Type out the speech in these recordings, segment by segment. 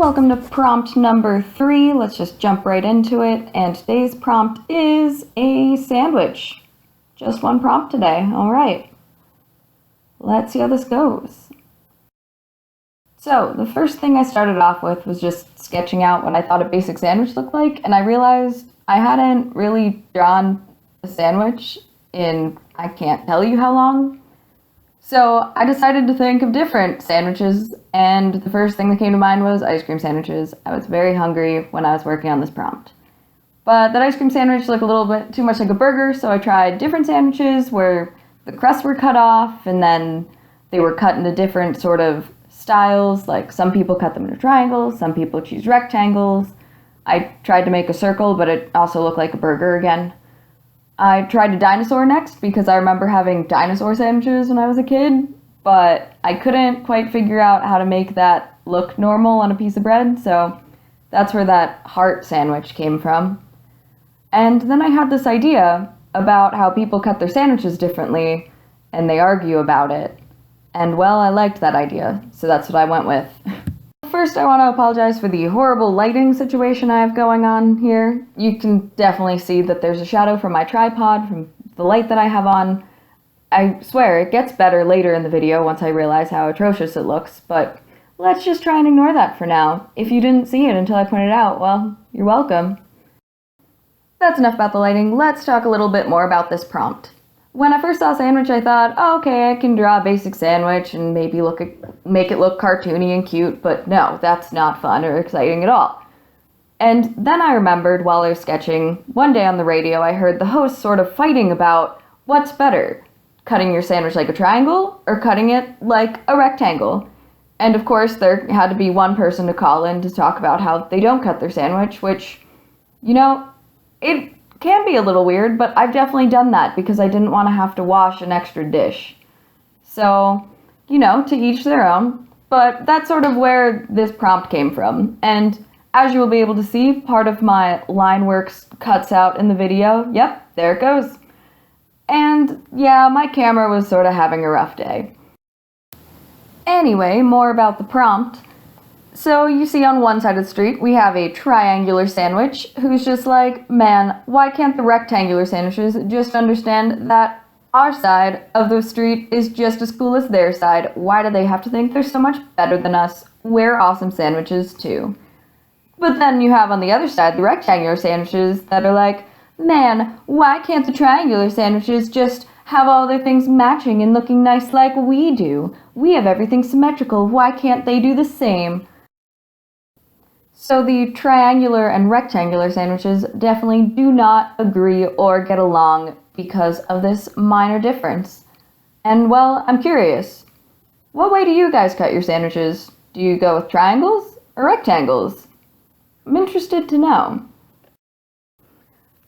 welcome to prompt number 3. Let's just jump right into it. And today's prompt is a sandwich. Just one prompt today. All right. Let's see how this goes. So the first thing I started off with was just sketching out what I thought a basic sandwich looked like, and I realized I hadn't really drawn a sandwich in I can't tell you how long. So I decided to think of different sandwiches, and the first thing that came to mind was ice cream sandwiches. I was very hungry when I was working on this prompt. But that ice cream sandwich looked a little bit too much like a burger, so I tried different sandwiches where the crusts were cut off, and then they were cut into different sort of styles. Like some people cut them into triangles, some people choose rectangles. I tried to make a circle, but it also looked like a burger again. I tried a dinosaur next because I remember having dinosaur sandwiches when I was a kid, but I couldn't quite figure out how to make that look normal on a piece of bread, so that's where that heart sandwich came from. And then I had this idea about how people cut their sandwiches differently, and they argue about it. And well, I liked that idea, so that's what I went with. First, I want to apologize for the horrible lighting situation I have going on here. You can definitely see that there's a shadow from my tripod, from the light that I have on. I swear, it gets better later in the video once I realize how atrocious it looks, but let's just try and ignore that for now. If you didn't see it until I pointed it out, well, you're welcome. That's enough about the lighting. Let's talk a little bit more about this prompt. When I first saw sandwich, I thought, oh, okay, I can draw a basic sandwich and maybe make it look cartoony and cute, but no, that's not fun or exciting at all. And then I remembered while I was sketching, one day on the radio, I heard the host sort of fighting about what's better, cutting your sandwich like a triangle or cutting it like a rectangle. And of course, there had to be one person to call in to talk about how they don't cut their sandwich, which, you know, it can be a little weird, but I've definitely done that because I didn't want to have to wash an extra dish. So, you know, to each their own, but that's sort of where this prompt came from. And as you will be able to see, part of my line works cuts out in the video. Yep, there it goes. And yeah, my camera was sort of having a rough day. Anyway, more about the prompt. So you see on one side of the street, we have a triangular sandwich who's just like, man, why can't the rectangular sandwiches just understand that our side of the street is just as cool as their side? Why do they have to think they're so much better than us? We're awesome sandwiches too. But then you have on the other side the rectangular sandwiches that are like, man, why can't the triangular sandwiches just have all their things matching and looking nice like we do? We have everything symmetrical. Why can't they do the same? So the triangular and rectangular sandwiches definitely do not agree or get along because of this minor difference. And well, I'm curious, what way do you guys cut your sandwiches? Do you go with triangles or rectangles? I'm interested to know.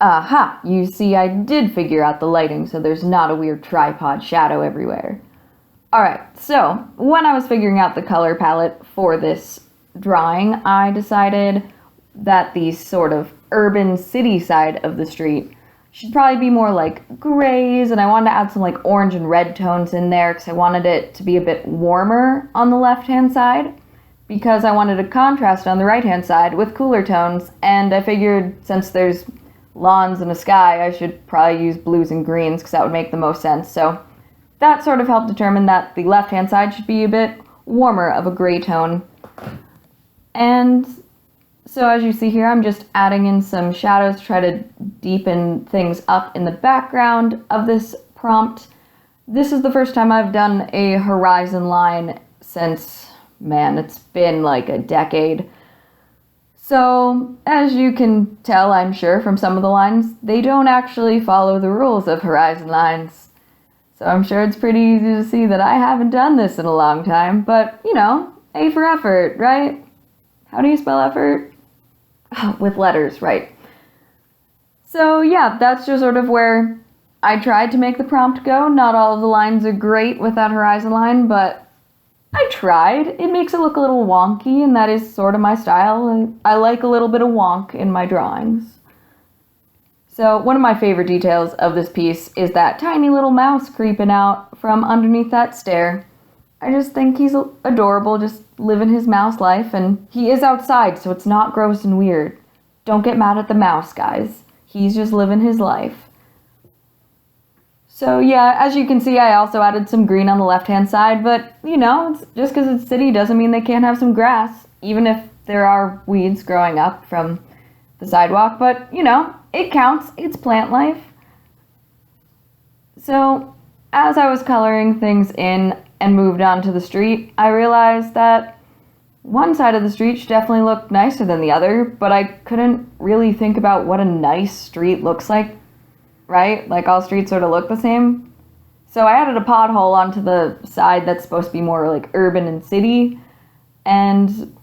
Aha, you see I did figure out the lighting so there's not a weird tripod shadow everywhere. Alright, so when I was figuring out the color palette for this drawing, I decided that the sort of urban city side of the street should probably be more like grays, and I wanted to add some like orange and red tones in there because I wanted it to be a bit warmer on the left-hand side because I wanted a contrast on the right-hand side with cooler tones, and I figured since there's lawns and a sky, I should probably use blues and greens because that would make the most sense. So that sort of helped determine that the left-hand side should be a bit warmer of a gray tone. And so as you see here, I'm just adding in some shadows to try to deepen things up in the background of this prompt. This is the first time I've done a horizon line since, man, it's been like a decade. So as you can tell, I'm sure, from some of the lines, they don't actually follow the rules of horizon lines. So I'm sure it's pretty easy to see that I haven't done this in a long time, but, you know, A for effort, right? How do you spell effort? Oh, with letters, right. So yeah, that's just sort of where I tried to make the prompt go. Not all of the lines are great with that horizon line, but I tried. It makes it look a little wonky, and that is sort of my style. I like a little bit of wonk in my drawings. So one of my favorite details of this piece is that tiny little mouse creeping out from underneath that stair. I just think he's adorable, just living his mouse life, and he is outside, so it's not gross and weird. Don't get mad at the mouse, guys. He's just living his life. So yeah, as you can see, I also added some green on the left-hand side, but, you know, just because it's city doesn't mean they can't have some grass, even if there are weeds growing up from the sidewalk, but, you know, it counts. It's plant life. So, as I was coloring things in and moved on to the street, I realized that one side of the street definitely looked nicer than the other, but I couldn't really think about what a nice street looks like, right? Like, all streets sort of look the same. So I added a pothole onto the side that's supposed to be more like urban and city, and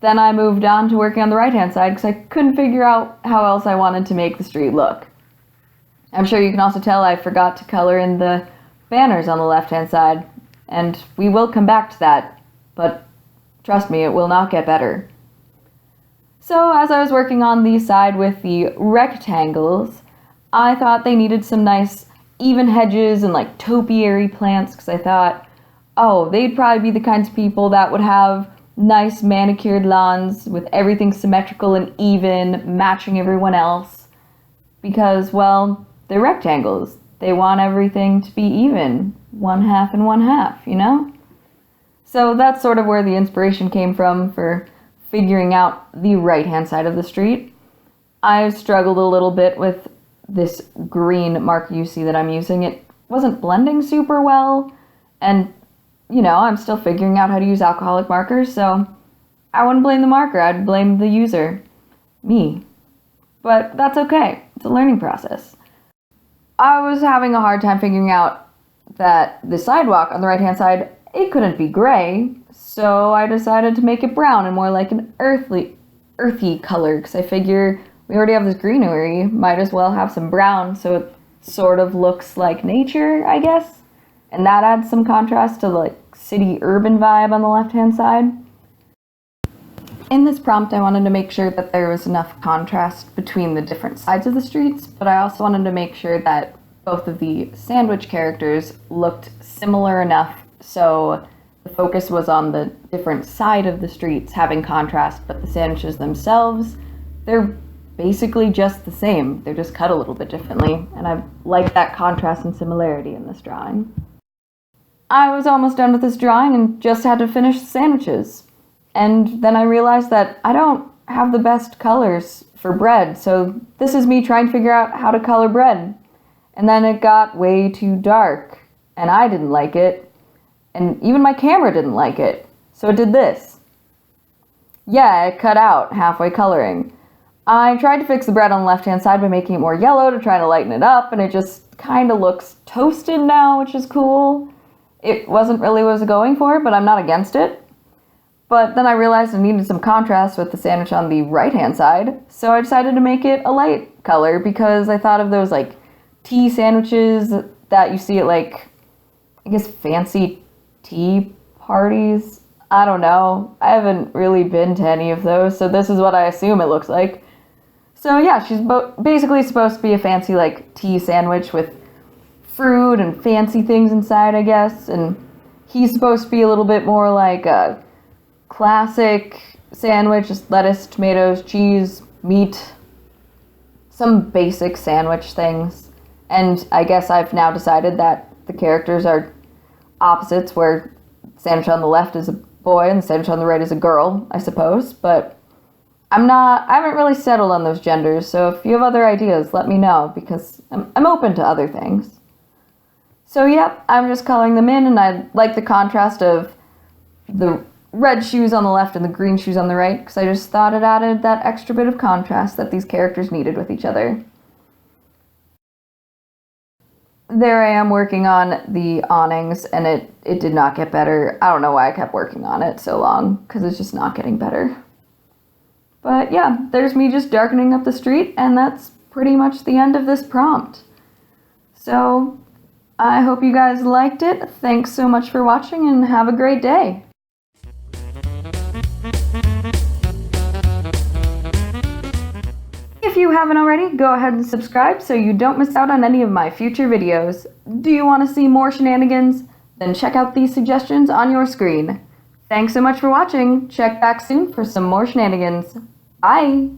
then I moved on to working on the right-hand side because I couldn't figure out how else I wanted to make the street look. I'm sure you can also tell I forgot to color in the banners on the left-hand side, and we will come back to that, but trust me, it will not get better. So as I was working on the side with the rectangles, I thought they needed some nice even hedges and like topiary plants because I thought, oh, they'd probably be the kinds of people that would have nice manicured lawns with everything symmetrical and even, matching everyone else. Because, well, they're rectangles. They want everything to be even. 1/2 and 1/2, you know? So that's sort of where the inspiration came from for figuring out the right-hand side of the street. I struggled a little bit with this green marker you see that I'm using. It wasn't blending super well, and you know, I'm still figuring out how to use alcoholic markers, so I wouldn't blame the marker, I'd blame the user. Me. But that's okay. It's a learning process. I was having a hard time figuring out that the sidewalk on the right-hand side, it couldn't be gray, so I decided to make it brown and more like an earthy color, because I figure we already have this greenery, might as well have some brown so it sort of looks like nature, I guess. And that adds some contrast to the like city-urban vibe on the left-hand side. In this prompt, I wanted to make sure that there was enough contrast between the different sides of the streets, but I also wanted to make sure that both of the sandwich characters looked similar enough so the focus was on the different side of the streets having contrast, but the sandwiches themselves, they're basically just the same. They're just cut a little bit differently, and I like that contrast and similarity in this drawing. I was almost done with this drawing and just had to finish the sandwiches. And then I realized that I don't have the best colors for bread, so this is me trying to figure out how to color bread. And then it got way too dark, and I didn't like it, and even my camera didn't like it, so it did this. Yeah, it cut out halfway coloring. I tried to fix the bread on the left-hand side by making it more yellow to try to lighten it up, and it just kind of looks toasted now, which is cool. It wasn't really what I was going for, but I'm not against it. But then I realized I needed some contrast with the sandwich on the right-hand side, so I decided to make it a light color because I thought of those like tea sandwiches that you see at like, I guess, fancy tea parties. I don't know. I haven't really been to any of those, so this is what I assume it looks like. So yeah, she's basically supposed to be a fancy like tea sandwich with fruit and fancy things inside, I guess, and he's supposed to be a little bit more like a classic sandwich, just lettuce, tomatoes, cheese, meat, some basic sandwich things. And I guess I've now decided that the characters are opposites, where the sandwich on the left is a boy and the sandwich on the right is a girl, I suppose, but I haven't really settled on those genders, so if you have other ideas, let me know, because I'm open to other things. So yep, I'm just coloring them in, and I like the contrast of the red shoes on the left and the green shoes on the right, because I just thought it added that extra bit of contrast that these characters needed with each other. There I am working on the awnings, and it did not get better. I don't know why I kept working on it so long, because it's just not getting better. But yeah, there's me just darkening up the street, and that's pretty much the end of this prompt. So I hope you guys liked it. Thanks so much for watching, and have a great day. If you haven't already, go ahead and subscribe so you don't miss out on any of my future videos. Do you want to see more shenanigans? Then check out these suggestions on your screen. Thanks so much for watching. Check back soon for some more shenanigans. Bye!